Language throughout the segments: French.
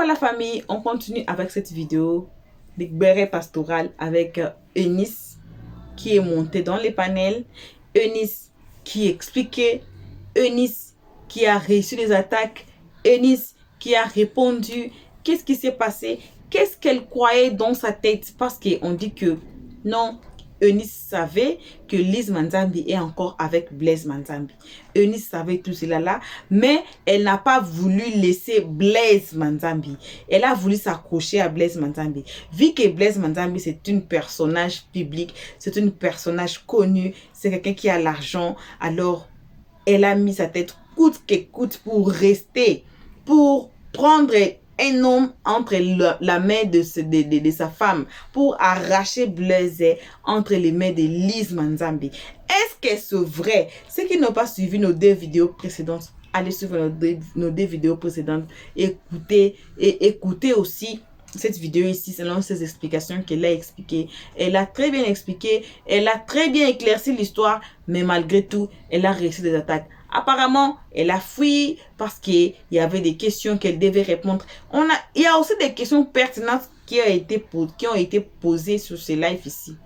Bonsoir la famille, on continue avec cette vidéo de béret pastoral avec Eunice qui est montée dans les panels, Eunice qui expliquait, Eunice qui a reçu les attaques, Eunice qui a répondu, qu'est-ce qui s'est passé, qu'est-ce qu'elle croyait dans sa tête, parce qu'on dit que non, Eunice savait que Lise Manzambi est encore avec Blaise Manzambi. Eunice savait tout cela là, mais elle n'a pas voulu laisser Blaise Manzambi. Elle a voulu s'accrocher à Blaise Manzambi. Vu que Blaise Manzambi c'est un personnage public, c'est un personnage connu, c'est quelqu'un qui a l'argent, alors elle a mis sa tête coûte que coûte pour rester, pour prendre un homme entre la main de sa femme, pour arracher Blaise entre les mains de Lise Manzambi. Est-ce que c'est vrai? Ceux qui n'ont pas suivi nos deux vidéos précédentes, allez suivre nos deux vidéos précédentes, écoutez aussi cette vidéo ici selon ses explications qu'elle a expliquées. Elle a très bien expliqué, elle a très bien éclairci l'histoire, mais malgré tout, elle a reçu des attaques. Apparemment, elle a fui parce qu'il y avait des questions qu'elle devait répondre. Il y a aussi des questions pertinentes qui ont été posées sur ce live ici.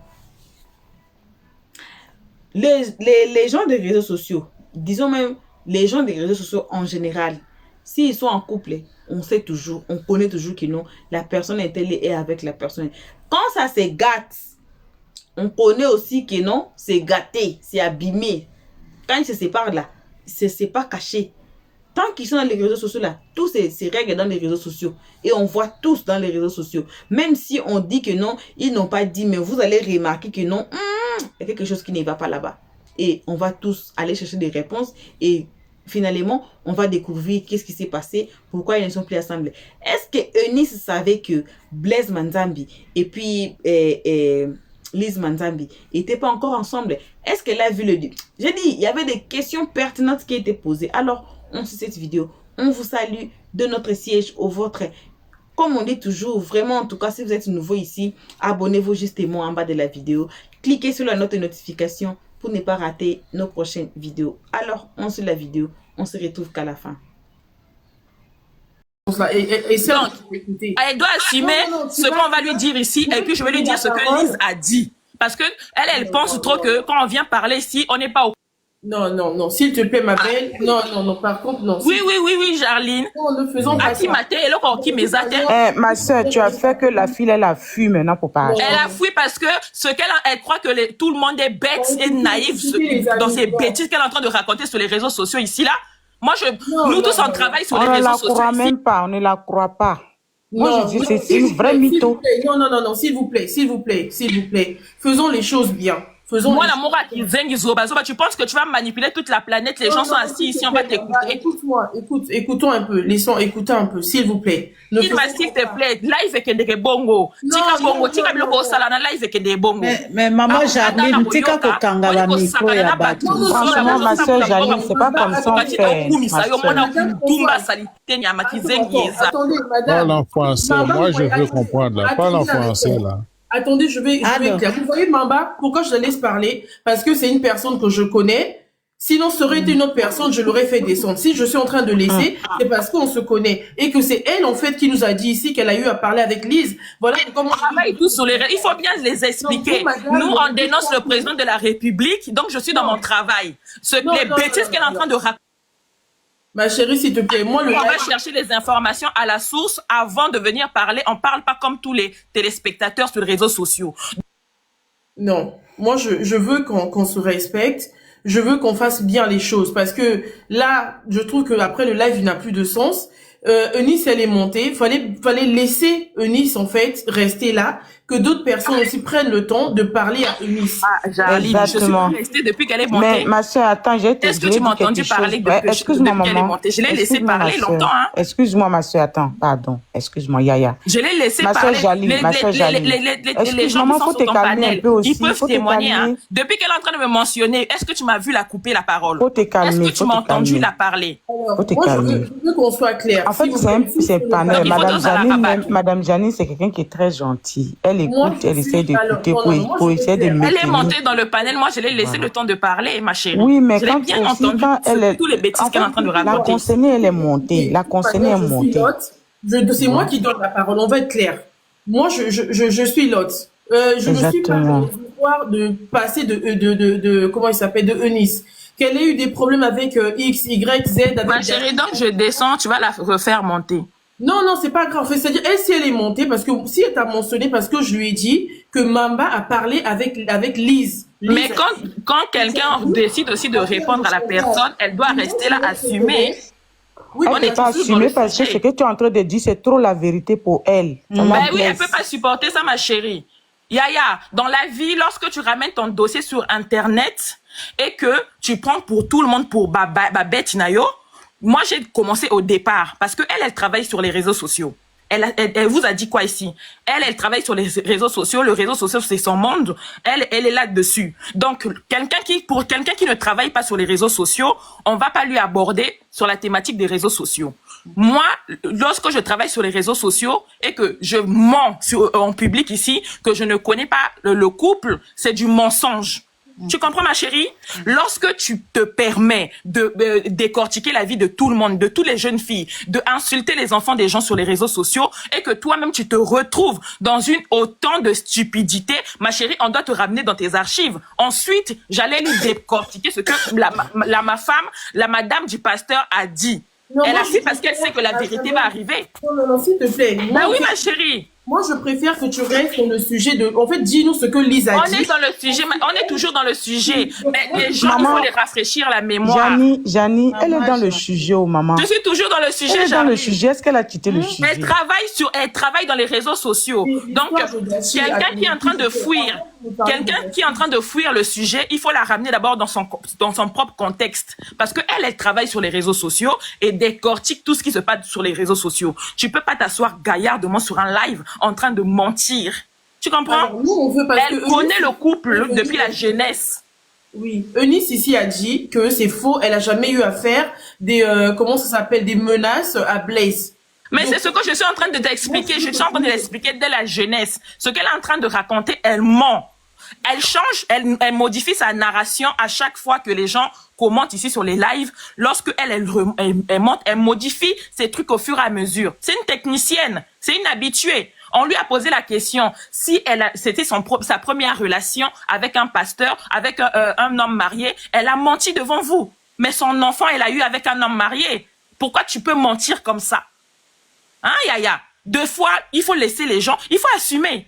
Les gens des réseaux sociaux, disons même les gens des réseaux sociaux en général, s'ils sont en couple, on sait toujours, on connaît toujours que non, la personne est avec la personne. Quand ça se gâte, on connaît aussi que non, c'est gâté, c'est abîmé. Quand ils se séparent là, c'est pas caché. Tant qu'ils sont dans les réseaux sociaux là, tout se règle dans les réseaux sociaux. Et on voit tous dans les réseaux sociaux. Même si on dit que non, ils n'ont pas dit, mais vous allez remarquer que non, il y a quelque chose qui ne va pas là-bas. Et on va tous aller chercher des réponses et finalement, on va découvrir qu'est-ce qui s'est passé, pourquoi ils ne sont plus ensemble. Est-ce que Eunice savait que Blaise Manzambi et puis Lise Manzambi n'étaient pas encore ensemble? Est-ce qu'elle a vu le dit? J'ai dit, il y avait des questions pertinentes qui étaient posées. Alors, on suit cette vidéo. On vous salue de notre siège au vôtre. Comme on dit toujours, vraiment, en tout cas, si vous êtes nouveau ici, abonnez-vous justement en bas de la vidéo. Cliquez sur la note de notification pour ne pas rater nos prochaines vidéos. Alors, on suit la vidéo. On se retrouve qu'à la fin. Et ça, elle doit assumer ce qu'on va lui dire ici, et puis je vais lui dire ce que Lise a dit. Parce que elle pense trop que quand on vient parler ici, on n'est pas au... Non, s'il te plaît, ma belle. Non, par contre, non. Oui, Jarline. Non, ne faisons pas ça. Ma soeur, tu as fait que la fille, elle a fui maintenant pour parler. Elle a fui parce que elle croit que tout le monde est bête et naïf dans ces bêtises qu'elle est en train de raconter sur les réseaux sociaux ici, là. Moi, nous tous, on travaille sur les réseaux sociaux. On ne la croit même pas, on ne la croit pas. Moi, je dis, c'est une vraie mytho. Non, s'il vous plaît. Faisons les choses bien. Moi, l'amour à qui tu penses que tu vas manipuler toute la planète, les gens sont assis ici, on va t'écouter. Écoute-moi, écoutons un peu, laissons écouter un peu, s'il vous plaît. Il m'a s'il te plaît, live et que des bongo. Tika bongo, tika biloko salana live et que des bongo. Mais maman Jarline, tika kokanga la micro ya batu. Franchement, ma soeur Jarline, c'est pas comme ça on fait. Parle en français, moi je veux comprendre là, parle en français là. Attendez, je vais éclairer. Vous voyez Mamba, pourquoi je la laisse parler? Parce que c'est une personne que je connais. Sinon, ça aurait été une autre personne, je l'aurais fait descendre. Si je suis en train de laisser, c'est parce qu'on se connaît. Et que c'est elle, en fait, qui nous a dit ici qu'elle a eu à parler avec Lise. Voilà comment... Il faut bien les expliquer. Nous, on dénonce le président de la République, donc je suis dans mon travail. Les bêtises qu'elle est en train de raconter. Ma chérie, s'il te plaît, moi, on va chercher les informations à la source avant de venir parler. On parle pas comme tous les téléspectateurs sur les réseaux sociaux. Non, moi, je veux qu'on se respecte. Je veux qu'on fasse bien les choses parce que là, je trouve que après le live, il n'a plus de sens. Eunice, elle est montée. Fallait laisser Eunice, en fait, rester là. Que d'autres personnes aussi prennent le temps de parler à Eunice. Exactement. Je suis restée depuis qu'elle est montée. Mais ma soeur, attends, est-ce que tu m'as entendu parler excuse-moi, maman. Je l'ai laissé parler longtemps. Hein. Excuse-moi, ma soeur, attends, pardon. Excuse-moi, Yaya. Je l'ai laissé parler. Ma soeur Jaline. Les gens qui sont sur ton panel, ils peuvent témoigner. Hein. Depuis qu'elle est en train de me mentionner, est-ce que tu m'as vu la couper la parole? Faut te calmer. Est-ce que tu m'as entendu la parler? Faut te calmer. Je veux qu'on soit clair. En fait, c'est panel. Madame Janine, c'est quelqu'un qui est très gentil. Elle écoute, elle essaie d'écouter pour essayer de maintenir. Elle est montée dans le panel, moi je l'ai laissé le temps de parler, ma chérie. Oui, mais je l'ai bien entendu elle est tous les bêtises qu'elle est en train de raconter. La concernée, elle est montée. La concernée est montée. C'est moi qui donne la parole, on va être clair. Moi, je suis l'autre. Je ne suis pas dans l'espoir de passer comment il s'appelle, de Eunice. Qu'elle ait eu des problèmes avec X, Y, Z. Avec Ma chérie, donc je descends, tu vas la refaire monter. Non, c'est pas grave. C'est-à-dire, si elle est montée, parce que si elle t'a mentionné, parce que je lui ai dit que Mamba a parlé avec Lise. Mais quand quelqu'un décide aussi de répondre à la personne, elle doit rester là, assumer. Oui, elle ne peut pas assumer parce que ce que tu es en train de dire, c'est trop la vérité pour elle. Ben oui, elle ne peut pas supporter ça, ma chérie. Yaya, dans la vie, lorsque tu ramènes ton dossier sur Internet et que tu prends pour tout le monde pour Babette Inayo, moi, j'ai commencé au départ parce qu'elle travaille sur les réseaux sociaux. Elle vous a dit quoi ici? Elle travaille sur les réseaux sociaux. Le réseau social, c'est son monde. Elle est là-dessus. Donc, pour quelqu'un qui ne travaille pas sur les réseaux sociaux, on va pas lui aborder sur la thématique des réseaux sociaux. Moi, lorsque je travaille sur les réseaux sociaux et que je mens en public ici, que je ne connais pas le couple, c'est du mensonge. Tu comprends, ma chérie? Lorsque tu te permets de décortiquer la vie de tout le monde, de toutes les jeunes filles, de insulter les enfants des gens sur les réseaux sociaux et que toi-même tu te retrouves dans autant de stupidité, ma chérie, on doit te ramener dans tes archives. Ensuite, j'allais lui décortiquer ce que ma femme, la madame du pasteur a dit. Non, elle a dit parce qu'elle sait que la vérité va arriver. Non, s'il te plaît. Bah oui, ma chérie. Moi, je préfère que tu restes sur le sujet de... En fait, dis-nous ce que Lise a dit. On est dans le sujet, on est toujours dans le sujet. Mais les gens, il faut les rafraîchir la mémoire. Janie, elle est dans le sujet, oh maman. Je suis toujours dans le sujet, Elle est dans le sujet. Est-ce qu'elle a quitté le sujet? Elle travaille dans les réseaux sociaux. Donc, quelqu'un qui est en train de fuir, le sujet, il faut la ramener d'abord dans son propre contexte. Parce qu'elle travaille sur les réseaux sociaux et décortique tout ce qui se passe sur les réseaux sociaux. Tu peux pas t'asseoir gaillardement sur un live en train de mentir. Tu comprends? Alors, nous, elle connaît le couple depuis la jeunesse. Oui. Eunice ici a dit que c'est faux. Elle a jamais eu à faire des des menaces à Blaise. Mais donc, c'est ce que je suis en train de t'expliquer. Je suis en train de l'expliquer dès la jeunesse. Ce qu'elle est en train de raconter, elle ment. Elle change, elle modifie sa narration à chaque fois que les gens commentent ici sur les lives. Lorsque elle monte, elle modifie ses trucs au fur et à mesure. C'est une technicienne, c'est une habituée. On lui a posé la question si c'était sa première relation avec un pasteur, avec un homme marié. Elle a menti devant vous. Mais son enfant, elle a eu avec un homme marié. Pourquoi tu peux mentir comme ça? Hein, Yaya? Deux fois, il faut laisser les gens, il faut assumer.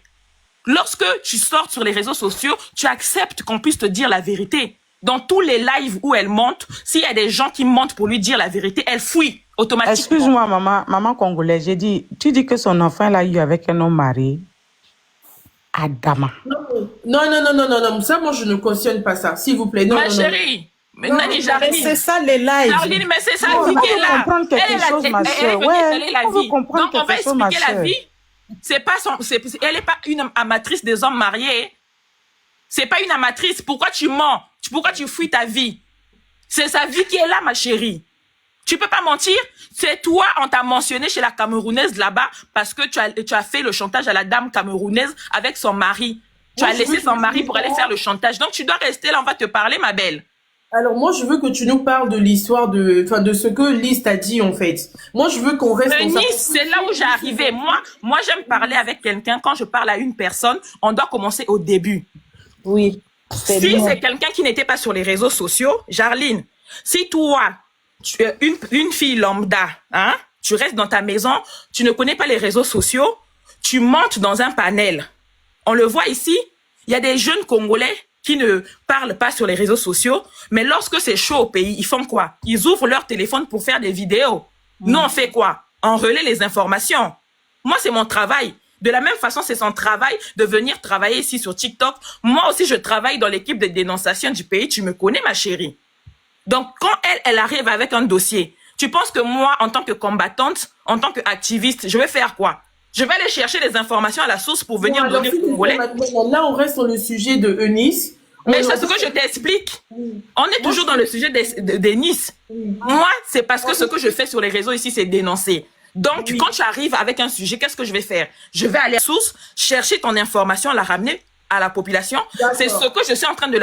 Lorsque tu sors sur les réseaux sociaux, tu acceptes qu'on puisse te dire la vérité. Dans tous les lives où elle monte, s'il y a des gens qui montent pour lui dire la vérité, elle fuit automatiquement. Excuse-moi, maman congolaise, tu dis que son enfant l'a eu avec un homme marié. Adama. Non, ça, moi, je ne cautionne pas ça, s'il vous plaît. Non, ma chérie. Mais Nani, Jarline. C'est ça les lives. Jarline, mais c'est ça la vie qui est là. Elle est la vie. Donc, on va expliquer la vie. Elle n'est pas une amatrice des hommes mariés. C'est pas une amatrice. Pourquoi tu mens? Pourquoi tu fuis ta vie? C'est sa vie qui est là, ma chérie. Tu peux pas mentir. C'est toi, on t'a mentionné chez la Camerounaise là-bas parce que tu as fait le chantage à la dame camerounaise avec son mari. Tu as laissé son mari pour aller faire le chantage. Donc, tu dois rester là, on va te parler, ma belle. Alors, moi, je veux que tu nous parles de l'histoire de ce que Lise t'a dit, en fait. Moi, je veux qu'on reste Nice, c'est là où j'ai arrivé. Moi, j'aime parler avec quelqu'un. Quand je parle à une personne, on doit commencer au début. Oui. Si c'est quelqu'un qui n'était pas sur les réseaux sociaux, Jarline, si toi, tu es une fille lambda, hein, tu restes dans ta maison, tu ne connais pas les réseaux sociaux, tu montes dans un panel. On le voit ici, il y a des jeunes Congolais qui ne parlent pas sur les réseaux sociaux, mais lorsque c'est chaud au pays, ils font quoi? Ils ouvrent leur téléphone pour faire des vidéos. Nous, on fait quoi? On relaie les informations. Moi, c'est mon travail. De la même façon, c'est son travail de venir travailler ici sur TikTok. Moi aussi, je travaille dans l'équipe de dénonciation du pays. Tu me connais, ma chérie. Donc, quand elle arrive avec un dossier, tu penses que moi, en tant que combattante, en tant qu'activiste, je vais faire quoi? Je vais aller chercher les informations à la source pour venir donner au Congolais. Là, on reste sur le sujet de Eunice. Mais c'est ce que je t'explique. On est toujours dans le sujet d'Eunice. Moi, c'est parce que ce que je fais sur les réseaux ici, c'est dénoncer. Donc, quand tu arrives avec un sujet, qu'est-ce que je vais faire? Je vais aller à la source, chercher ton information, la ramener à la population. C'est ce que je suis en train de...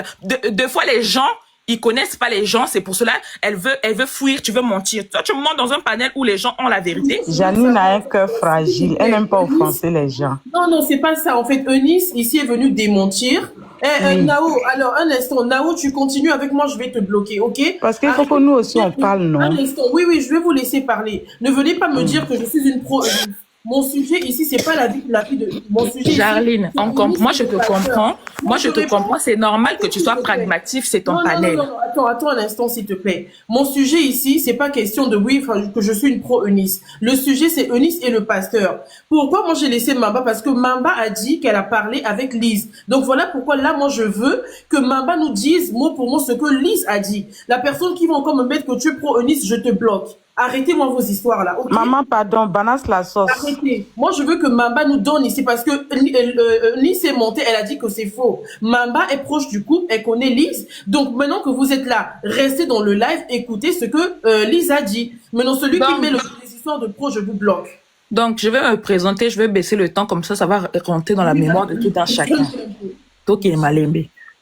Deux fois, les gens, Ils connaissent pas les gens, c'est pour cela elle veut fuir, tu veux mentir. Toi, tu me montres dans un panel où les gens ont la vérité. Janine a un cœur fragile, elle n'aime pas offenser les gens. Non, c'est pas ça. En fait, Eunice, ici, est venue démentir. Nao, alors, un instant. Nao, tu continues avec moi, je vais te bloquer, ok? Parce qu'il faut que nous aussi, on parle, non? Un instant. Oui, je vais vous laisser parler. Ne venez pas me dire que je suis une pro... Mon sujet ici, c'est pas la vie de... Mon sujet Jarline, moi je te comprends. Moi je te comprends. C'est normal que tu sois pragmatique, c'est ton panel. Non, attends un instant, s'il te plaît. Mon sujet ici, c'est pas question de que je suis une pro-Eunice. Le sujet, c'est Eunice et le pasteur. Pourquoi moi j'ai laissé Mamba? Parce que Mamba a dit qu'elle a parlé avec Lise. Donc voilà pourquoi là, moi je veux que Mamba nous dise mot pour mot ce que Lise a dit. La personne qui va encore me mettre que tu es pro-Eunice, je te bloque. Arrêtez-moi vos histoires là. Okay? Maman, pardon, balasse la sauce. Arrêtez. Moi, je veux que Mamba nous donne ici parce que Lise est montée, elle a dit que c'est faux. Mamba est proche du couple, elle connaît Lise. Donc maintenant que vous êtes là, restez dans le live, écoutez ce que Lise a dit. Maintenant, celui qui met les histoires de pro, je vous bloque. Donc, je vais me présenter, je vais baisser le temps, comme ça va rentrer dans la mémoire de tout un chacun. Donc, il est malembe.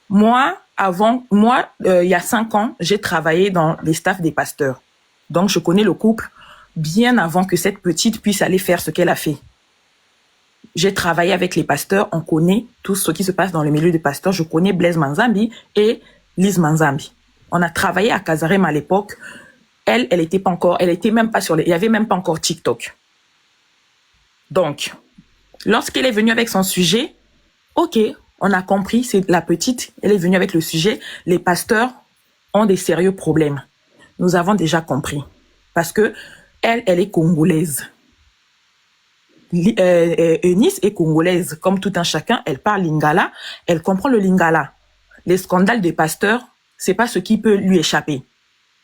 Moi, il y a 5 ans, j'ai travaillé dans les staffs des pasteurs. Donc, je connais le couple bien avant que cette petite puisse aller faire ce qu'elle a fait. J'ai travaillé avec les pasteurs, on connaît tout ce qui se passe dans le milieu des pasteurs. Je connais Blaise Manzambi et Lise Manzambi. On a travaillé à Casarem à l'époque. Elle était pas encore, elle était même pas il y avait même pas encore TikTok. Donc, lorsqu'elle est venue avec son sujet, ok, on a compris, c'est la petite, elle est venue avec le sujet, les pasteurs ont des sérieux problèmes. Nous avons déjà compris. Parce que elle est congolaise. Eunice est congolaise. Comme tout un chacun, elle parle lingala. Elle comprend le lingala. Les scandales des pasteurs, c'est pas ce qui peut lui échapper.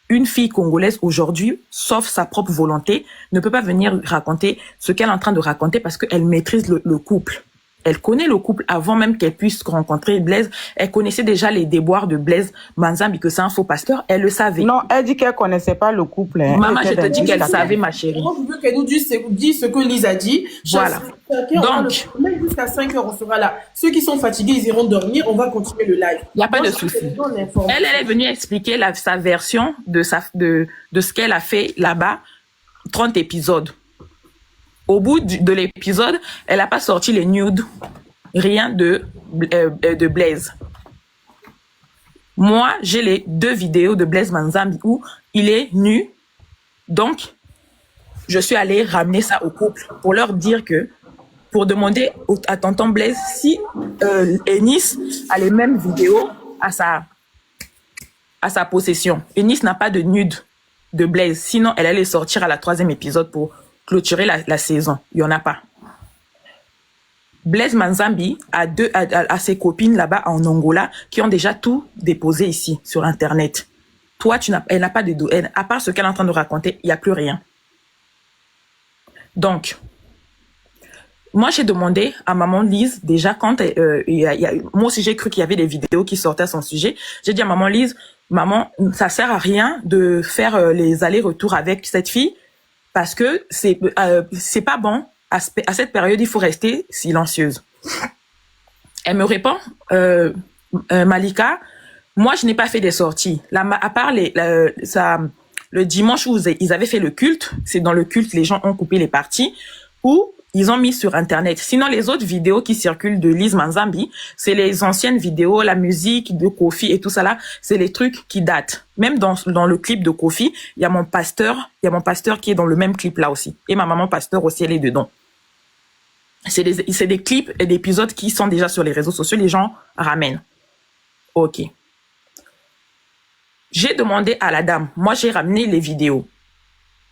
Une fille congolaise aujourd'hui, sauf sa propre volonté, ne peut pas venir raconter ce qu'elle est en train de raconter parce qu'elle maîtrise le couple. Elle connaît le couple avant même qu'elle puisse rencontrer Blaise. Elle connaissait déjà les déboires de Blaise Manzambi, que c'est un faux pasteur. Elle le savait. Non, elle dit qu'elle connaissait pas le couple. Hein. Maman, je te dis qu'elle savait, ma chérie. Moi, je veux qu'elle nous dise ce que Lise a dit. Voilà. Donc, même jusqu'à 5 heures, on sera là. Ceux qui sont fatigués, ils iront dormir. On va continuer le live. Il n'y a pas de souci. Elle est venue expliquer sa version de ce qu'elle a fait là-bas. 30 épisodes. Au bout de l'épisode, elle n'a pas sorti les nudes, rien de Blaise. Moi, j'ai les 2 vidéos de Blaise Manzambi où il est nu. Donc, je suis allée ramener ça au couple pour leur dire que, pour demander à tonton Blaise si Eunice a les mêmes vidéos à sa possession. Eunice n'a pas de nude de Blaise, sinon elle allait sortir à la 3e épisode pour clôturer la saison. Il n'y en a pas. Blaise Manzambi a ses copines là-bas en Angola qui ont déjà tout déposé ici sur Internet. Toi, elle n'a pas de dos. À part ce qu'elle est en train de raconter, il n'y a plus rien. Donc, moi, j'ai demandé à maman Lise, déjà quand moi aussi j'ai cru qu'il y avait des vidéos qui sortaient à son sujet. J'ai dit à maman Lise, maman, ça sert à rien de faire les allers-retours avec cette fille parce que c'est pas bon. À cette période, il faut rester silencieuse. Elle me répond, Malika, moi, je n'ai pas fait des sorties. Là, à part le dimanche où ils avaient fait le culte, c'est dans le culte, les gens ont coupé les parties, où ils ont mis sur Internet. Sinon, les autres vidéos qui circulent de Lise Manzambi, c'est les anciennes vidéos, la musique de Kofi et tout ça là, c'est les trucs qui datent. Même dans le clip de Kofi, il y a mon pasteur qui est dans le même clip là aussi. Et ma maman pasteur aussi, elle est dedans. C'est des clips et des épisodes qui sont déjà sur les réseaux sociaux, les gens ramènent. Ok. J'ai demandé à la dame, moi j'ai ramené les vidéos.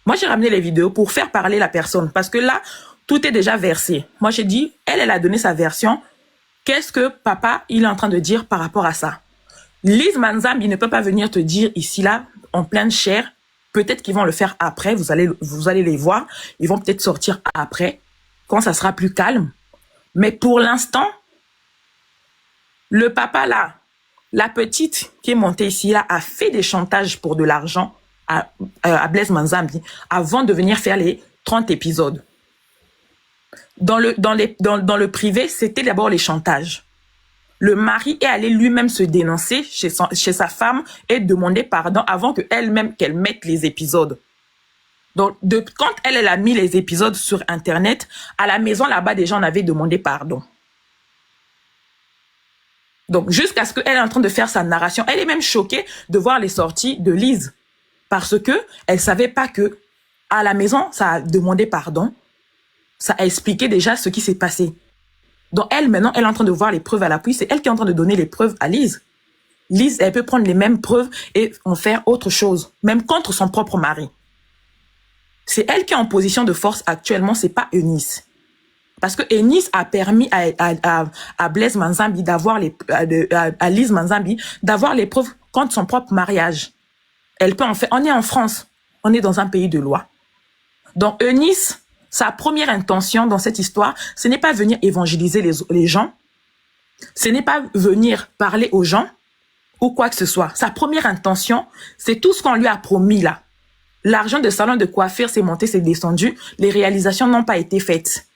Moi j'ai ramené les vidéos pour faire parler la personne parce que là, tout est déjà versé. Moi j'ai dit, elle a donné sa version. Qu'est-ce que papa, il est en train de dire par rapport à ça? Lise Manzambi ne peut pas venir te dire ici là, en pleine chair. Peut-être qu'ils vont le faire après, vous allez les voir. Ils vont peut-être sortir après, quand ça sera plus calme. Mais pour l'instant, le papa là, la petite qui est montée ici là, a fait des chantages pour de l'argent à Blaise Manzambi avant de venir faire les 30 épisodes. Dans le privé, c'était d'abord les chantages. le mari est allé lui-même se dénoncer chez sa femme et demander pardon avant qu'elle mette les épisodes. Donc, quand elle a mis les épisodes sur Internet, à la maison là-bas, des gens avaient demandé pardon. Donc, jusqu'à ce qu'elle est en train de faire sa narration, elle est même choquée de voir les sorties de Lise. Parce que elle savait pas que, à la maison, ça a demandé pardon. Ça a expliqué déjà ce qui s'est passé. Donc, elle, maintenant, elle est en train de voir les preuves à l'appui. C'est elle qui est en train de donner les preuves à Lise. Lise, elle peut prendre les mêmes preuves et en faire autre chose. Même contre son propre mari. C'est elle qui est en position de force actuellement, c'est pas Eunice. Parce que Eunice a permis à Blaise Manzambi d'avoir à Lise Manzambi d'avoir les preuves contre son propre mariage. Elle peut en faire. On est en France. On est dans un pays de loi. Donc, Eunice, sa première intention dans cette histoire, ce n'est pas venir évangéliser les gens. Ce n'est pas venir parler aux gens ou quoi que ce soit. Sa première intention, c'est tout ce qu'on lui a promis là. L'argent de salon de coiffure s'est monté, s'est descendu. Les réalisations n'ont pas été faites.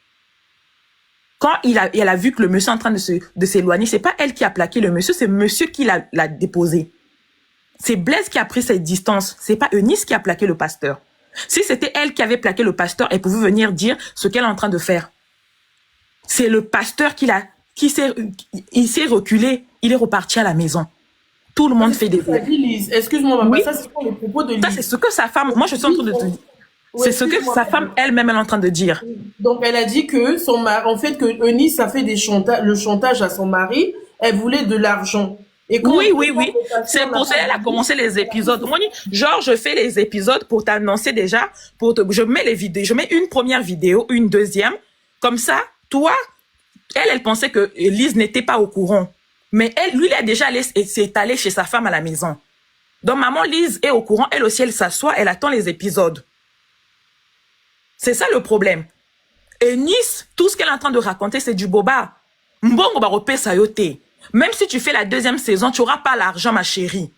Quand elle a vu que le monsieur est en train de s'éloigner, c'est pas elle qui a plaqué le monsieur, c'est monsieur qui l'a déposé. C'est Blaise qui a pris cette distance. C'est pas Eunice qui a plaqué le pasteur. Si c'était elle qui avait plaqué le pasteur, elle pouvait venir dire ce qu'elle est en train de faire. C'est le pasteur il s'est reculé. Il est reparti à la maison. Tout le monde fait des... Excuse-moi, oui. Ça, c'est pour les propos de Lise. Ça, c'est ce que sa femme... Moi, je suis en train de te dire. C'est ce que sa femme elle-même est en train de dire. Donc, elle a dit que son mari, en fait, que Eunice a fait le chantage à son mari. Elle voulait de l'argent. Et oui. C'est pour ça qu'elle a commencé les épisodes. Moi, genre, je fais les épisodes pour t'annoncer déjà. Je mets les vidéos. Je mets une première vidéo, une deuxième. Comme ça, toi, elle pensait que Lise n'était pas au courant. Mais lui, il a déjà s'est allé chez sa femme à la maison. Donc, maman Lise est au courant. Elle aussi, elle s'assoit. Elle attend les épisodes. C'est ça le problème. Et Nice, tout ce qu'elle est en train de raconter, c'est du boba. Mbongo ba repé sayote. Même si tu fais la deuxième saison, tu n'auras pas l'argent, ma chérie.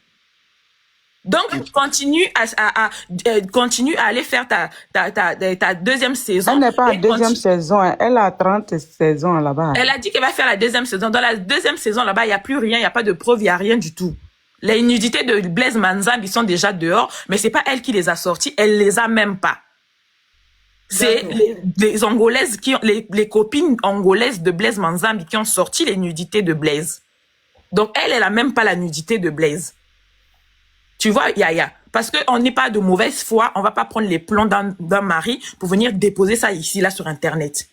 Donc, continue à aller faire ta deuxième saison. Elle n'est pas en deuxième saison, hein. Elle a 30 saisons là-bas. Elle a dit qu'elle va faire la deuxième saison. Dans la deuxième saison, là-bas, il n'y a plus rien, il n'y a pas de preuves, il n'y a rien du tout. Les nudités de Blaise Manzambi sont déjà dehors, mais c'est pas elle qui les a sorties, elle les a même pas. C'est les Angolaises les copines angolaises de Blaise Manzambi qui ont sorti les nudités de Blaise. Donc, elle a même pas la nudité de Blaise. Tu vois, Yaya, parce qu'on n'est pas de mauvaise foi, on va pas prendre les plans d'un mari pour venir déposer ça ici, là, sur Internet.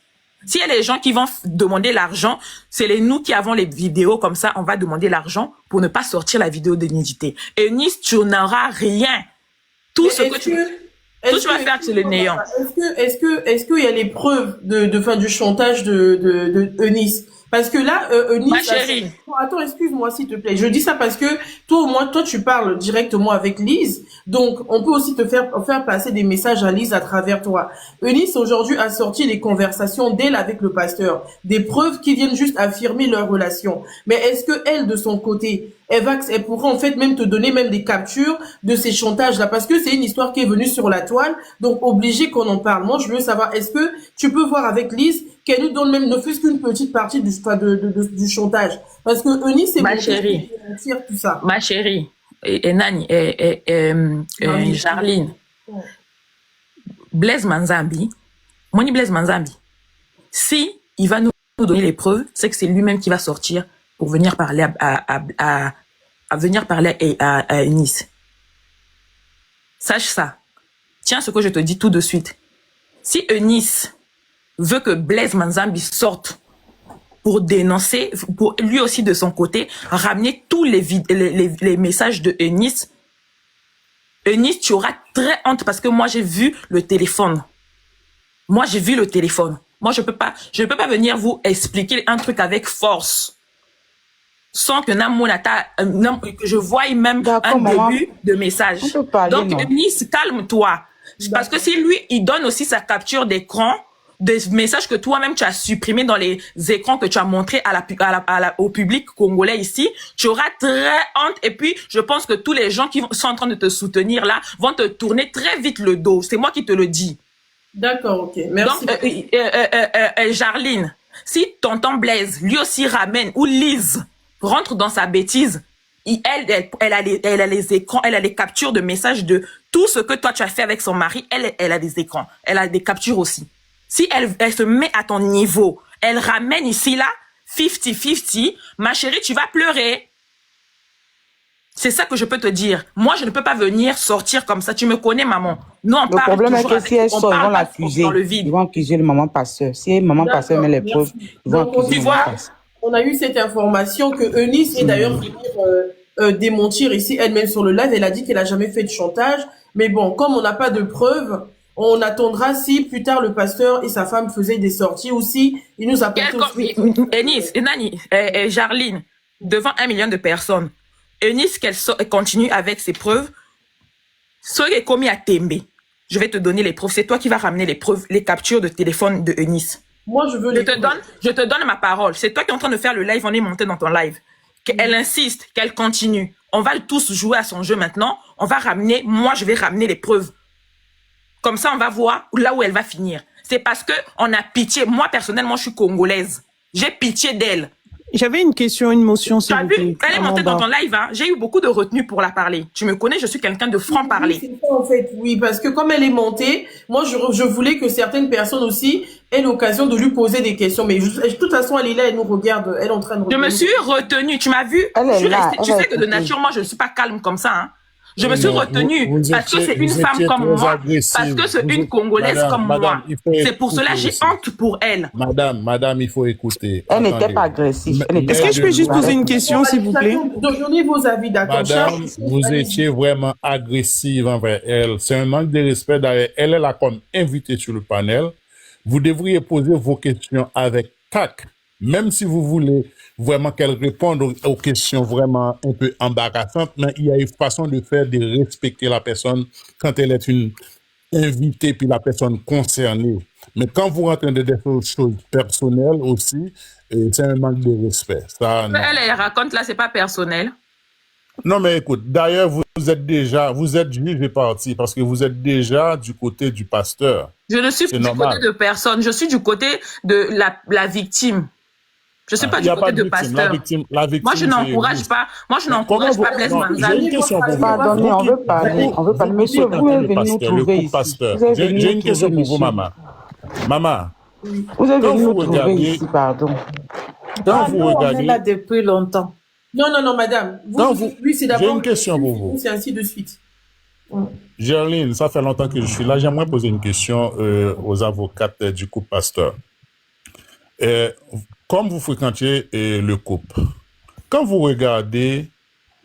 S'il y a les gens qui vont demander l'argent, c'est nous qui avons les vidéos comme ça, on va demander l'argent pour ne pas sortir la vidéo de nudité. Et Nice, tu n'auras rien. Tout ce que tu vas faire, c'est le néant. Est-ce qu'il y a les preuves du chantage de Eunice? Parce que là, Eunice... Ma chérie. Attends, excuse-moi, s'il te plaît. Je dis ça parce que toi, au moins, toi, tu parles directement avec Lise. Donc, on peut aussi te faire passer des messages à Lise à travers toi. Eunice, aujourd'hui, a sorti les conversations d'elle avec le pasteur. Des preuves qui viennent juste affirmer leur relation. Mais est-ce que elle, de son côté, elle pourrait en fait même te donner même des captures de ces chantages-là? Parce que c'est une histoire qui est venue sur la toile. Donc, obligé qu'on en parle. Moi, je veux savoir, est-ce que tu peux voir avec Lise qu'elle nous donne même, ne fût-ce qu'une petite partie du chantage? Parce que Eunice, c'est ma chérie, tout ça. Ma chérie, et Nani, Jarline, Blaise Manzambi, Blaise Manzambi, si il va nous donner les preuves, c'est que c'est lui-même qui va sortir pour venir parler à Eunice. Sache ça. Tiens ce que je te dis tout de suite. Si Eunice veut que Blaise Manzambi sorte pour dénoncer, pour lui aussi de son côté, ramener tous les messages de Eunice, tu auras très honte parce que moi j'ai vu le téléphone. Moi je peux pas venir vous expliquer un truc avec force. Sans que que je voie même un début de message. Donc, Eunice, calme-toi. Parce que si lui, il donne aussi sa capture d'écran, des messages que toi-même tu as supprimés dans les écrans que tu as montrés au public congolais ici, tu auras très honte. Et puis, je pense que tous les gens qui sont en train de te soutenir là vont te tourner très vite le dos. C'est moi qui te le dis. D'accord, ok. Merci. Donc, Jarline, si tonton Blaise, lui aussi ramène, ou Lise, rentre dans sa bêtise. Elle a les écrans, elle a les captures de messages de tout ce que toi tu as fait avec son mari. Elle a des écrans, elle a des captures aussi. Si elle se met à ton niveau, elle ramène ici là 50-50, ma chérie, tu vas pleurer. C'est ça que je peux te dire. Moi, je ne peux pas venir sortir comme ça. Tu me connais, maman. Non, le problème est que si elle sort, ils vont l'accuser. Ils vont accuser le maman pasteur. Si maman pasteur met les preuves, ils vont accuser le maman pasteur. On a eu cette information que Eunice est d'ailleurs venue démentir ici elle-même sur le live. Elle a dit qu'elle a jamais fait de chantage. Mais bon, comme on n'a pas de preuves, on attendra si plus tard le pasteur et sa femme faisaient des sorties ou si il nous apportait aussi... Eunice, Jarline, devant 1 million de personnes, Eunice, qu'elle continue avec ses preuves, ce qui est commis à Tembe, je vais te donner les preuves. C'est toi qui vas ramener les preuves, les captures de téléphone de Eunice. Moi, je veux je te donne ma parole. C'est toi qui es en train de faire le live, on est monté dans ton live. Elle insiste, qu'elle continue. On va tous jouer à son jeu maintenant. On va ramener, moi, je vais ramener les preuves. Comme ça, on va voir là où elle va finir. C'est parce que on a pitié. Moi, personnellement, je suis congolaise. J'ai pitié d'elle. J'avais une question, une motion, s'il vous plaît. Elle est montée dans ton live, hein. J'ai eu beaucoup de retenue pour la parler. Tu me connais, je suis quelqu'un de franc-parler. Oui, c'est ça, en fait, oui, parce que comme elle est montée, moi, je voulais que certaines personnes aussi aient l'occasion de lui poser des questions. Mais de toute façon, elle est là, elle nous regarde, elle est en train de retenir. Je me suis retenue, tu m'as vu? Tu sais que de nature, moi, je ne suis pas calme comme ça, hein. Je me suis retenue parce que c'est une femme comme moi, parce que c'est une Congolaise comme moi. C'est pour cela que j'ai honte pour elle. Madame, il faut écouter. Elle n'était pas agressive. Est-ce que je peux juste poser une question, s'il vous plaît? Donnez vos avis, d'accord. Madame, vous étiez vraiment agressive envers elle. C'est un manque de respect d'ailleurs. Elle est là comme invitée sur le panel. Vous devriez poser vos questions avec tact, même si vous voulez vraiment qu'elle réponde aux questions vraiment un peu embarrassantes, mais il y a une façon de faire, de respecter la personne quand elle est une invitée puis la personne concernée. Mais quand vous rentrez dans des choses personnelles aussi, c'est un manque de respect. Ça, elle raconte là, c'est pas personnel. Non, mais écoute, d'ailleurs, vous êtes juge et parti parce que vous êtes déjà du côté du pasteur. Je ne suis pas du côté de personne, je suis du côté de la victime. Je ne suis pas du côté de pasteur. La victime, moi, je n'encourage pas. Moi, je n'encourage pas Blaise Manzal. J'ai une question pour vous. Pardonnez, on veut parler. Monsieur, vous êtes venu nous trouver ici. J'ai une question pour vous, maman. Maman. Vous êtes venu nous trouver ici, pardon. Quand vous regardez... On est là depuis longtemps. Non, madame. Lui, c'est d'abord... J'ai une question pour vous. C'est ainsi de suite. Gerline, ça fait longtemps que je suis là. J'aimerais poser une question aux avocates du couple pasteur. Comme vous fréquentiez le couple, quand vous regardez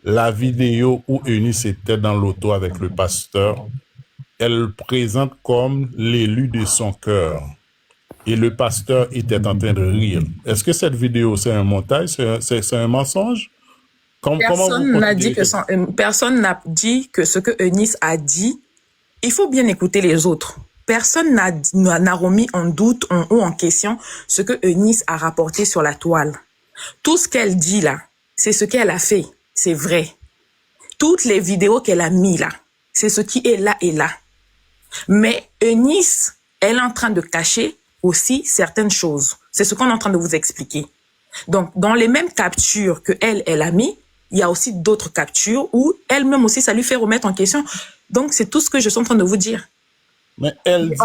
la vidéo où Eunice était dans l'auto avec le pasteur, elle présente comme l'élu de son cœur. Et le pasteur était en train de rire. Est-ce que cette vidéo, c'est un montage, c'est un mensonge? Personne n'a dit que ce que Eunice a dit, il faut bien écouter les autres. Personne n'a remis en doute ou en question ce que Eunice a rapporté sur la toile. Tout ce qu'elle dit là, c'est ce qu'elle a fait. C'est vrai. Toutes les vidéos qu'elle a mis là, c'est ce qui est là et là. Mais Eunice, elle est en train de cacher aussi certaines choses. C'est ce qu'on est en train de vous expliquer. Donc, dans les mêmes captures que elle a mis, il y a aussi d'autres captures où elle-même aussi, ça lui fait remettre en question. Donc, c'est tout ce que je suis en train de vous dire. Mais elle dit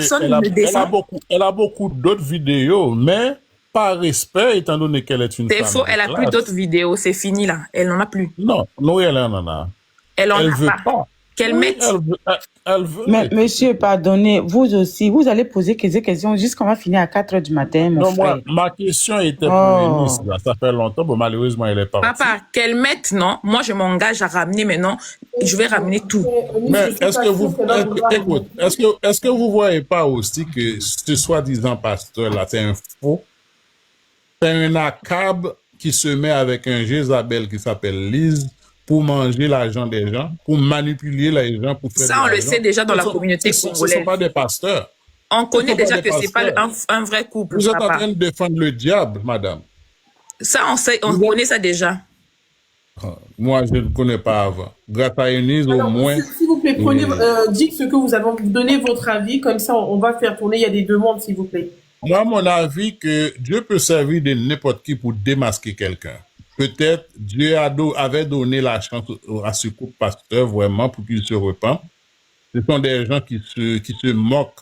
qu'elle a beaucoup d'autres vidéos, mais par respect, étant donné qu'elle est une femme. C'est faux, elle a plus d'autres vidéos, c'est fini là. Elle n'en a plus. Non, elle en a. Elle en a pas. Qu'elle mette. Elle veut. Mais monsieur, pardonnez, vous aussi, vous allez poser des questions jusqu'on va finir à 4h du matin, mon frère. Ma question était pour Eunice, là. Ça fait longtemps, mais malheureusement, elle est partie. Papa, qu'elle mette, non. Moi, je m'engage à ramener maintenant. Je vais ramener tout. Mais est-ce que vous voyez pas aussi que ce soi-disant pasteur là, c'est un faux? C'est un ACAB qui se met avec un Jézabel qui s'appelle Lise pour manger l'argent des gens, pour manipuler les gens, pour faire ça, on le sait déjà dans la communauté congolaise. Ce ne sont pas des pasteurs. On connaît déjà que ce n'est pas un vrai couple. Vous êtes en train de défendre le diable, madame. Ça, on connaît ça déjà. Moi, je ne connais pas avant. Grâce à Eunice, au moins... S'il vous plaît, dites ce que vous avez, donnez votre avis, comme ça on va faire tourner, il y a des demandes, s'il vous plaît. Moi, mon avis, que Dieu peut servir de n'importe qui pour démasquer quelqu'un. peut-être Dieu avait donné la chance à ce couple pasteur vraiment pour qu'il se repente. Ce sont des gens qui se moquent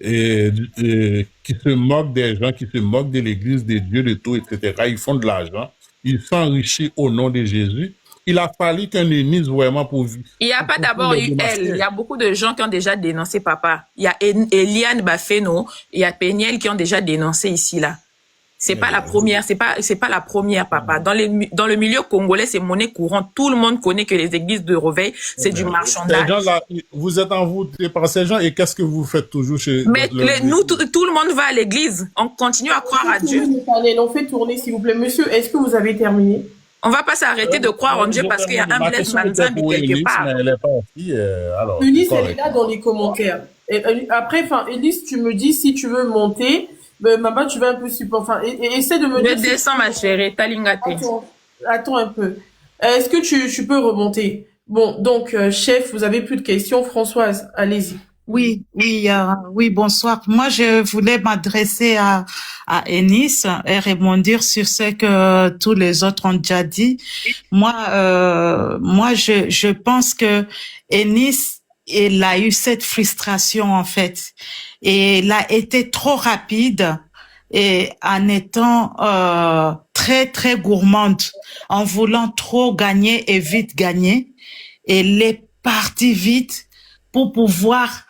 qui se moquent des gens, qui se moquent de l'Église, de Dieu, de tout, etc. Ils font de l'argent. Ils s'enrichissent au nom de Jésus. Il a fallu qu'un Eunice vraiment pour... Il n'y a pas d'abord eu elle. Il y a beaucoup de gens qui ont déjà dénoncé papa. Il y a Eliane Bafeno, il y a Peniel qui ont déjà dénoncé ici, là. C'est pas la première, c'est pas la première, papa. Dans le milieu congolais, c'est monnaie courante. Tout le monde connaît que les églises de Reveil, c'est du marchandage. Ces gens-là, vous êtes envoûtés par ces gens et qu'est-ce que vous faites toujours chez... Mais nous, tout le monde va à l'église. On continue à croire à Dieu. On fait tourner, s'il vous plaît. Monsieur, est-ce que vous avez terminé? On va pas s'arrêter de croire en Dieu parce qu'il y a un Blaise Manzambi quelque part. Eunice, elle est là dans les commentaires. Et, après, Eunice, tu me dis si tu veux monter... Maman, tu vas un peu supporter. Essaie de me dire. Je descends, ma chérie. Talingate. Attends un peu. Est-ce que tu peux remonter? Bon, donc, chef, vous avez plus de questions. Françoise, allez-y. Oui, bonsoir. Moi, je voulais m'adresser à Eunice et rebondir sur ce que tous les autres ont déjà dit. Moi, je pense que Eunice, elle a eu cette frustration, en fait. Et elle a été trop rapide et en étant très, très gourmande, en voulant trop gagner et vite gagner. Elle est partie vite pour pouvoir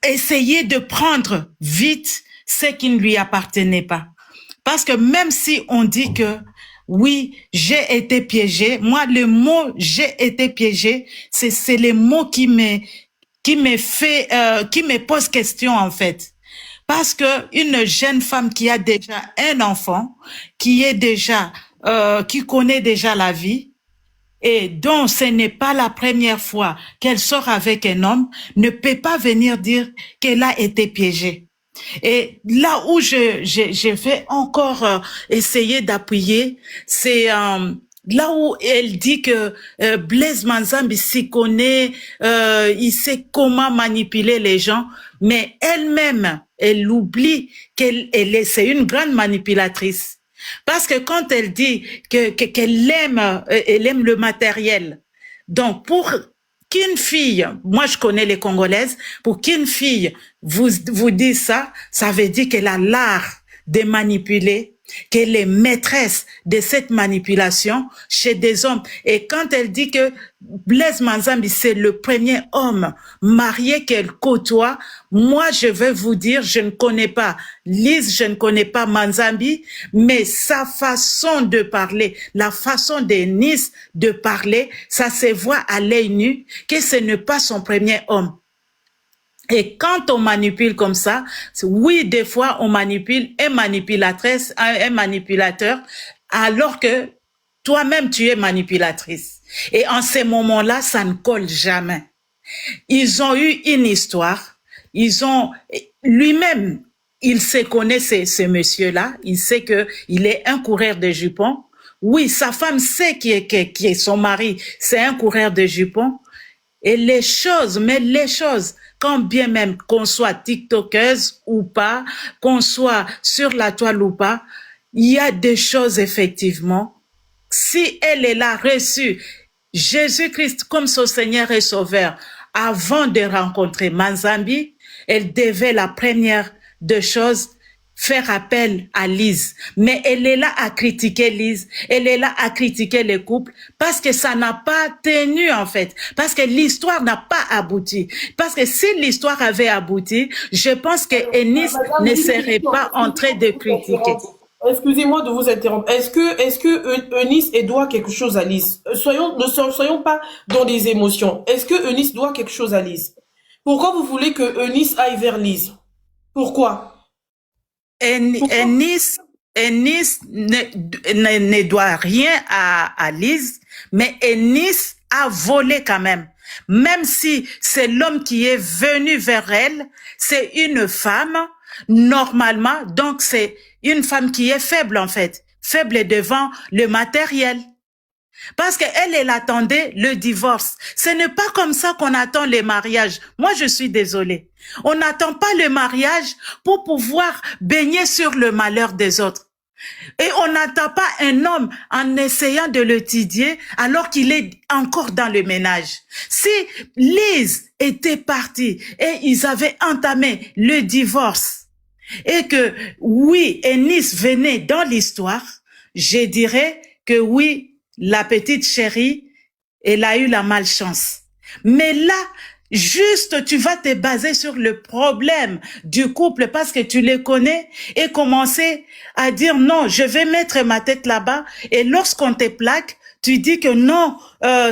essayer de prendre vite ce qui ne lui appartenait pas. Parce que même si on dit que oui, j'ai été piégée, moi le mot j'ai été piégée, c'est les mots qui me pose question en fait. Parce que une jeune femme qui a déjà un enfant, qui connaît déjà la vie, et dont ce n'est pas la première fois qu'elle sort avec un homme, ne peut pas venir dire qu'elle a été piégée. Et là où je vais encore essayer d'appuyer, c'est là où elle dit que Blaise Manzambi s'y connaît, il sait comment manipuler les gens, mais elle-même, elle oublie c'est une grande manipulatrice. Parce que quand elle dit qu'elle aime le matériel, donc pour qu'une fille, moi je connais les Congolaises, pour qu'une fille vous dise ça, ça veut dire qu'elle a l'art de manipuler, qu'elle est maîtresse de cette manipulation chez des hommes. Et quand elle dit que Blaise Manzambi, c'est le premier homme marié qu'elle côtoie, moi, je vais vous dire, je ne connais pas Lise, je ne connais pas Manzambi, mais sa façon de parler, la façon d'Eunice de parler, ça se voit à l'œil nu que ce n'est pas son premier homme. Et quand on manipule comme ça, oui, des fois, on manipule un manipulateur, alors que toi-même, tu es manipulatrice. Et en ces moments-là, ça ne colle jamais. Ils ont eu une histoire. Lui-même, il se connaît ce monsieur-là. Il sait que il est un coureur de jupons. Oui, sa femme sait qui est son mari, c'est un coureur de jupons. Et les choses, quand bien même qu'on soit tiktokeuse ou pas, qu'on soit sur la toile ou pas, il y a des choses effectivement. Si elle a reçu Jésus-Christ comme son Seigneur et Sauveur avant de rencontrer Manzambi, elle devait la première des choses faire appel à Lise. Mais elle est là à critiquer Lise, elle est là à critiquer les couples parce que ça n'a pas tenu en fait, parce que l'histoire n'a pas abouti. Parce que si l'histoire avait abouti, je pense que Eunice ne serait pas en train de critiquer. Excusez-moi de vous interrompre. Est-ce que Eunice doit quelque chose à Lise? Ne soyons pas dans des émotions. Est-ce que Eunice doit quelque chose à Lise? Pourquoi vous voulez que Eunice aille vers Lise? Pourquoi? Eunice ne doit rien à Lise, mais Eunice a volé quand même. Même si c'est l'homme qui est venu vers elle, c'est une femme, normalement, donc c'est une femme qui est faible en fait, faible devant le matériel. Parce elle attendait le divorce. Ce n'est pas comme ça qu'on attend les mariages. Moi, je suis désolée. On n'attend pas le mariage pour pouvoir baigner sur le malheur des autres. Et on n'attend pas un homme en essayant de le tidier alors qu'il est encore dans le ménage. Si Lise était partie et ils avaient entamé le divorce et que oui, Eunice venait dans l'histoire, je dirais que oui, la petite chérie, elle a eu la malchance. Mais là, juste, tu vas te baser sur le problème du couple parce que tu les connais et commencer à dire non, je vais mettre ma tête là-bas. Et lorsqu'on te plaque, tu dis que non,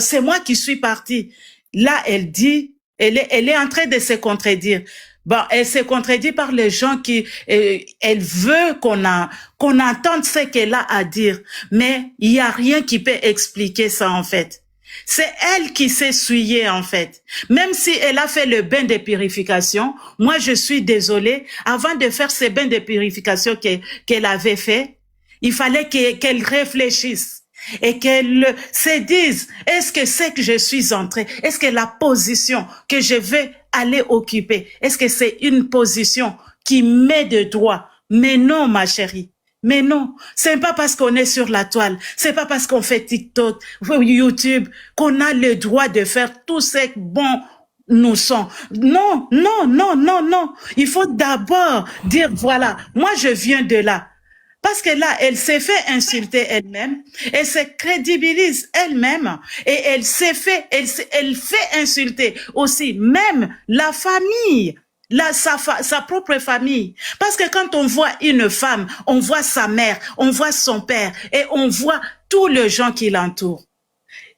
c'est moi qui suis partie. Là, elle dit, elle est en train de se contredire. Bon, elle se contredit par les gens qui, elle veut qu'on entende ce qu'elle a à dire. Mais il y a rien qui peut expliquer ça, en fait. C'est elle qui s'est souillée, en fait. Même si elle a fait le bain de purification, moi, je suis désolée. Avant de faire ce bain de purification qu'elle avait fait, il fallait qu'elle réfléchisse et qu'elle se dise, est-ce que c'est que je suis entrée? Est-ce que la position que je vais aller occuper, est-ce que c'est une position qui met de droit? Mais non, ma chérie. Mais non, c'est pas parce qu'on est sur la toile, c'est pas parce qu'on fait TikTok, YouTube, qu'on a le droit de faire tout ce bon nous sommes. Non, non, non, non, non. Il faut d'abord dire, voilà, moi je viens de là. Parce que là, elle s'est fait insulter elle-même, elle se crédibilise elle-même et elle fait insulter aussi même la famille. Sa propre famille. Parce que quand on voit une femme, on voit sa mère, on voit son père et on voit tous les gens qui l'entourent.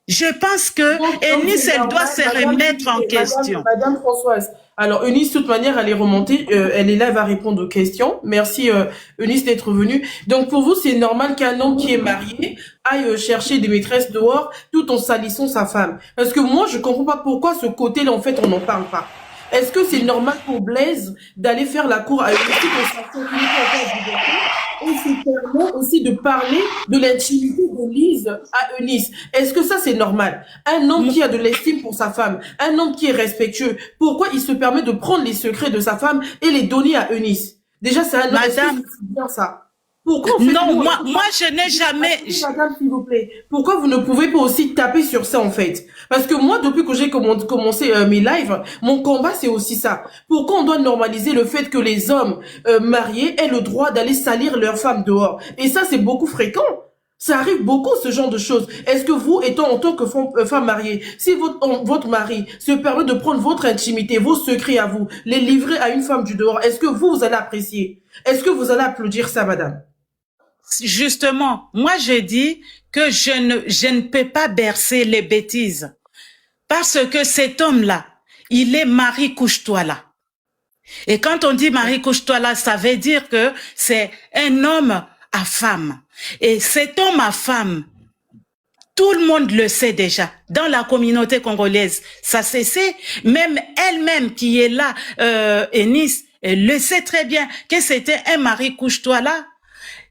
Je pense que Eunice, elle doit se remettre en question. Madame Françoise, alors Eunice, de toute manière, elle est remontée, elle est là, elle va répondre aux questions. Merci Eunice d'être venue. Donc pour vous, c'est normal qu'un homme qui est marié aille chercher des maîtresses dehors tout en salissant sa femme. Parce que moi, je comprends pas pourquoi ce côté-là, en fait, on n'en parle pas. Est-ce que c'est normal pour Blaise d'aller faire la cour à une petite et c'est permet aussi de parler de l'intimité de Lise à Eunice? Est-ce que ça c'est normal? Un homme qui a de l'estime pour sa femme, un homme qui est respectueux, pourquoi il se permet de prendre les secrets de sa femme et les donner à Eunice? Déjà c'est un homme, Madame, c'est bien ça. Pourquoi non, moi je n'ai jamais... Madame, s'il vous plaît, pourquoi vous ne pouvez pas aussi taper sur ça en fait? Parce que moi, depuis que j'ai commencé mes lives, mon combat c'est aussi ça. Pourquoi on doit normaliser le fait que les hommes mariés aient le droit d'aller salir leurs femmes dehors? Et ça c'est beaucoup fréquent. Ça arrive beaucoup ce genre de choses. Est-ce que vous, étant en tant que femme mariée, si votre mari se permet de prendre votre intimité, vos secrets à vous, les livrer à une femme du dehors, est-ce que vous allez apprécier? Est-ce que vous allez applaudir ça, madame? Justement, moi je dis que je ne peux pas bercer les bêtises. Parce que cet homme-là, il est mari couche-toi là. Et quand on dit mari couche-toi là, ça veut dire que c'est un homme à femme. Et cet homme à femme, tout le monde le sait déjà. Dans la communauté congolaise, ça se sait. Même elle-même qui est là, Eunice, elle le sait très bien que c'était un mari couche-toi là.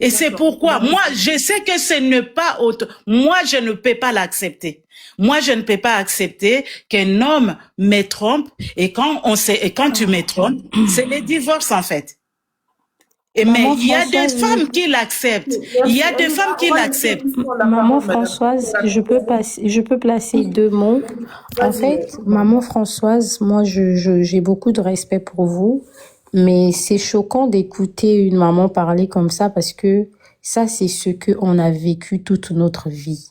Et c'est pourquoi, moi, je sais que ce n'est pas autre. Moi, je ne peux pas l'accepter. Moi, je ne peux pas accepter qu'un homme me trompe et quand tu me trompes, c'est le divorce, en fait. Mais il y a des femmes qui l'acceptent. Il y a des femmes qui l'acceptent. Maman Françoise, je peux placer deux mots. En fait, maman Françoise, moi, j'ai beaucoup de respect pour vous. Mais c'est choquant d'écouter une maman parler comme ça parce que ça, c'est ce qu'on a vécu toute notre vie.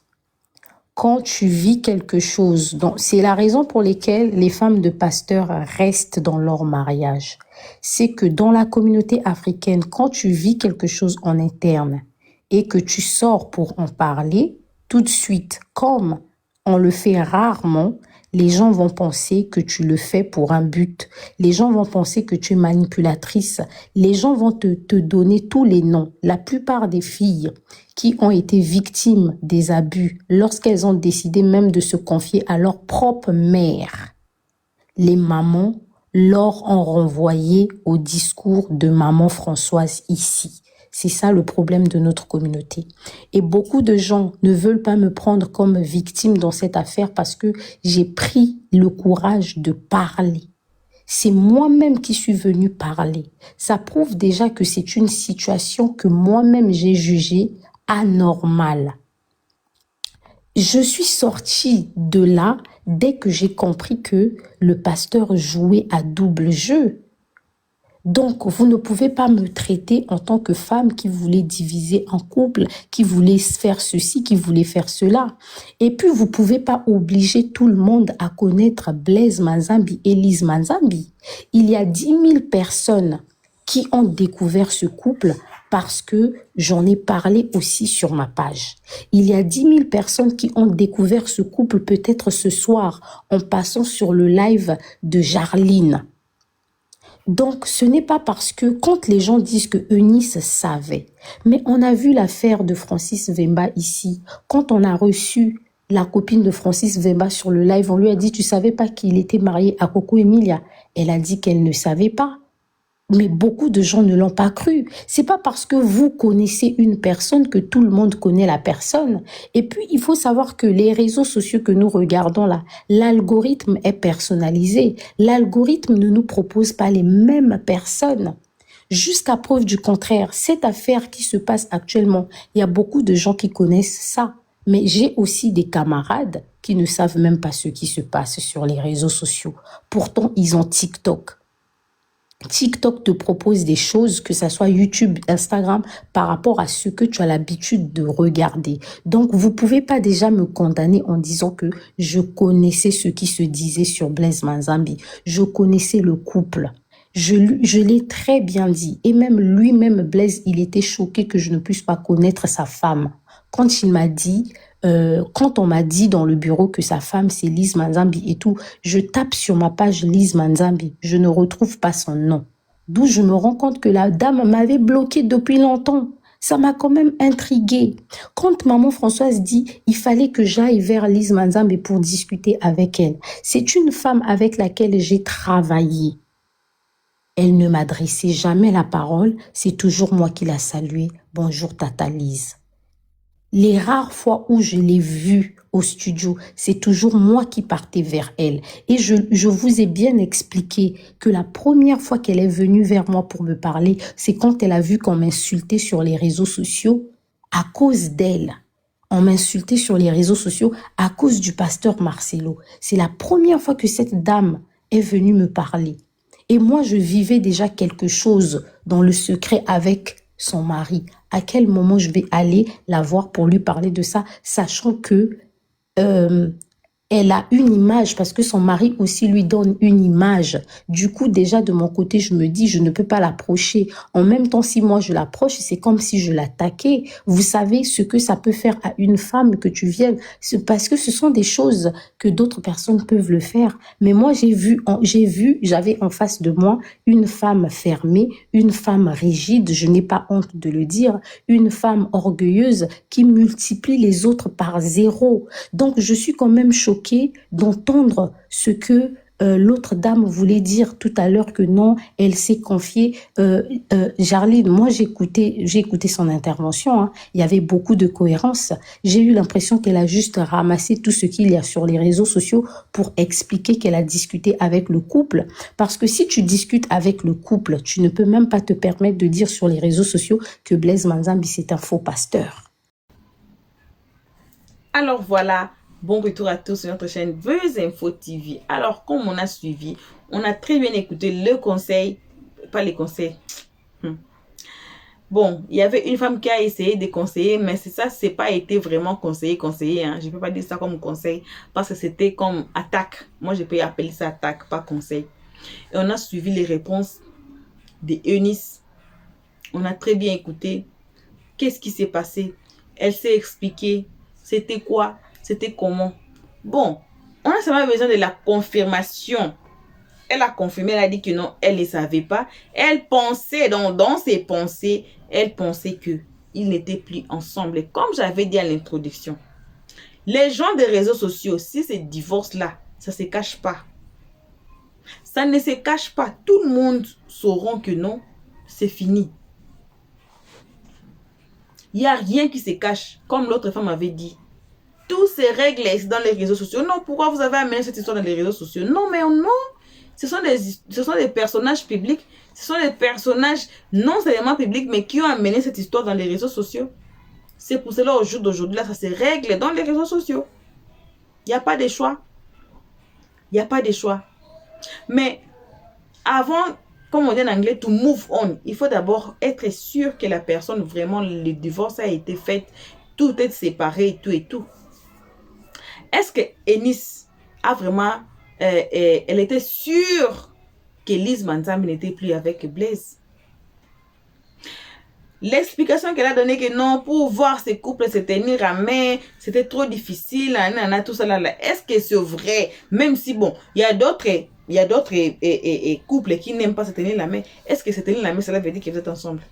Quand tu vis quelque chose, donc c'est la raison pour laquelle les femmes de pasteurs restent dans leur mariage. C'est que dans la communauté africaine, quand tu vis quelque chose en interne et que tu sors pour en parler, tout de suite, comme on le fait rarement, les gens vont penser que tu le fais pour un but. Les gens vont penser que tu es manipulatrice. Les gens vont te donner tous les noms. La plupart des filles qui ont été victimes des abus, lorsqu'elles ont décidé même de se confier à leur propre mère, les mamans leur ont renvoyé au discours de maman Françoise ici. C'est ça le problème de notre communauté. Et beaucoup de gens ne veulent pas me prendre comme victime dans cette affaire parce que j'ai pris le courage de parler. C'est moi-même qui suis venue parler. Ça prouve déjà que c'est une situation que moi-même j'ai jugée anormale. Je suis sortie de là dès que j'ai compris que le pasteur jouait à double jeu. Donc, vous ne pouvez pas me traiter en tant que femme qui voulait diviser un couple, qui voulait faire ceci, qui voulait faire cela. Et puis, vous ne pouvez pas obliger tout le monde à connaître Blaise Manzambi et Lise Manzambi. Il y a 10 000 personnes qui ont découvert ce couple parce que j'en ai parlé aussi sur ma page. Il y a 10 000 personnes qui ont découvert ce couple peut-être ce soir en passant sur le live de Jarline. Donc, ce n'est pas parce que quand les gens disent que Eunice savait, mais on a vu l'affaire de Francis Vemba ici. Quand on a reçu la copine de Francis Vemba sur le live, on lui a dit, tu savais pas qu'il était marié à Coco Emilia. Elle a dit qu'elle ne savait pas. Mais beaucoup de gens ne l'ont pas cru. C'est pas parce que vous connaissez une personne que tout le monde connaît la personne. Et puis, il faut savoir que les réseaux sociaux que nous regardons là, l'algorithme est personnalisé. L'algorithme ne nous propose pas les mêmes personnes. Jusqu'à preuve du contraire, cette affaire qui se passe actuellement, il y a beaucoup de gens qui connaissent ça. Mais j'ai aussi des camarades qui ne savent même pas ce qui se passe sur les réseaux sociaux. Pourtant, ils ont TikTok. TikTok te propose des choses, que ça soit YouTube, Instagram, par rapport à ce que tu as l'habitude de regarder. Donc, vous pouvez pas déjà me condamner en disant que je connaissais ce qui se disait sur Blaise Manzambi. Je connaissais le couple. Je l'ai très bien dit. Et même lui-même, Blaise, il était choqué que je ne puisse pas connaître sa femme. Quand il m'a dit... quand on m'a dit dans le bureau que sa femme c'est Lise Manzambi et tout, je tape sur ma page Lise Manzambi, je ne retrouve pas son nom. D'où je me rends compte que la dame m'avait bloqué depuis longtemps. Ça m'a quand même intriguée. Quand maman Françoise dit il fallait que j'aille vers Lise Manzambi pour discuter avec elle, c'est une femme avec laquelle j'ai travaillé. Elle ne m'adressait jamais la parole, c'est toujours moi qui la saluais. Bonjour Tata Lise. Les rares fois où je l'ai vue au studio, c'est toujours moi qui partais vers elle. Et je vous ai bien expliqué que la première fois qu'elle est venue vers moi pour me parler, c'est quand elle a vu qu'on m'insultait sur les réseaux sociaux à cause d'elle. On m'insultait sur les réseaux sociaux à cause du pasteur Marcelo. C'est la première fois que cette dame est venue me parler. Et moi, je vivais déjà quelque chose dans le secret avec son mari. À quel moment je vais aller la voir pour lui parler de ça, sachant que elle a une image, parce que son mari aussi lui donne une image. Du coup, déjà de mon côté, je me dis, je ne peux pas l'approcher. En même temps, si moi je l'approche, c'est comme si je l'attaquais. Vous savez ce que ça peut faire à une femme que tu viennes, parce que ce sont des choses que d'autres personnes peuvent le faire. Mais moi, j'avais en face de moi une femme fermée, une femme rigide, je n'ai pas honte de le dire, une femme orgueilleuse qui multiplie les autres par 0. Donc, je suis quand même choquée d'entendre ce que l'autre dame voulait dire tout à l'heure, que non, elle s'est confiée. Jarline, moi j'ai écouté son intervention, hein. Il y avait beaucoup de cohérence. J'ai eu l'impression qu'elle a juste ramassé tout ce qu'il y a sur les réseaux sociaux pour expliquer qu'elle a discuté avec le couple. Parce que si tu discutes avec le couple, tu ne peux même pas te permettre de dire sur les réseaux sociaux que Blaise Manzambi c'est un faux pasteur. Alors voilà. Bon retour à tous sur notre chaîne Buzz Info TV. Alors, comme on a suivi, on a très bien écouté le conseil, pas les conseils. Bon, il y avait une femme qui a essayé de conseiller, mais ça, c'est pas été vraiment conseiller. Hein. Je ne peux pas dire ça comme conseil, parce que c'était comme attaque. Moi, je peux appeler ça attaque, pas conseil. Et on a suivi les réponses de Eunice. On a très bien écouté. Qu'est-ce qui s'est passé? Elle s'est expliquée. C'était quoi? C'était comment? Bon, on a seulement besoin de la confirmation. Elle a confirmé, elle a dit que non, elle ne savait pas. Elle pensait, dans ses pensées, elle pensait qu'ils n'étaient plus ensemble. Et comme j'avais dit à l'introduction, les gens des réseaux sociaux, si ce divorce-là, ça ne se cache pas. Ça ne se cache pas. Tout le monde saura que non, c'est fini. Il n'y a rien qui se cache, comme l'autre femme avait dit. Tout se règle dans les réseaux sociaux. Non, pourquoi vous avez amené cette histoire dans les réseaux sociaux? Non, mais non. Ce sont des personnages publics, ce sont des personnages non seulement publics, mais qui ont amené cette histoire dans les réseaux sociaux. C'est pour cela, au jour d'aujourd'hui, là, ça se règle dans les réseaux sociaux. Il n'y a pas de choix. Il n'y a pas de choix. Mais avant, comme on dit en anglais, to move on, il faut d'abord être sûr que la personne, vraiment, le divorce a été fait, tout est séparé, tout et tout. Est-ce que Eunice a vraiment... elle était sûre que Lise Manzambi n'était plus avec Blaise? L'explication qu'elle a donnée que non, pour voir ces couples se tenir à main, c'était trop difficile, tout ça là. Est-ce que c'est vrai? Même si, bon, il y a d'autres couples qui n'aiment pas se tenir la main. Est-ce que se tenir la main, cela veut dire que vous êtes ensemble?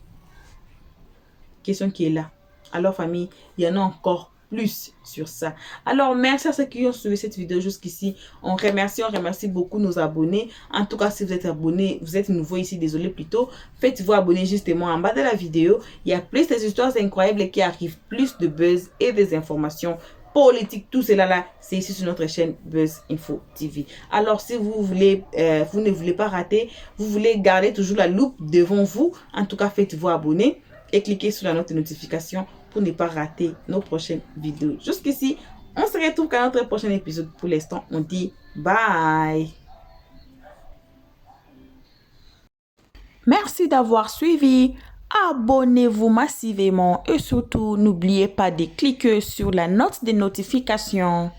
Question qui est là. Alors, famille, il y en a encore plus sur ça. Alors, merci à ceux qui ont suivi cette vidéo jusqu'ici. On remercie beaucoup nos abonnés. En tout cas, si vous êtes abonné, vous êtes nouveau ici, désolé plutôt, faites-vous abonner justement en bas de la vidéo. Il y a plus des histoires incroyables qui arrivent, plus de buzz et des informations politiques. Tout cela là, c'est ici sur notre chaîne Buzz Info TV. Alors, si vous voulez, vous ne voulez pas rater, vous voulez garder toujours la loupe devant vous, en tout cas, faites-vous abonner et cliquez sur la notification pour ne pas rater nos prochaines vidéos. Jusqu'ici, on se retrouve dans notre prochain épisode. Pour l'instant, on dit bye. Merci d'avoir suivi. Abonnez-vous massivement et surtout, n'oubliez pas de cliquer sur la note de notification.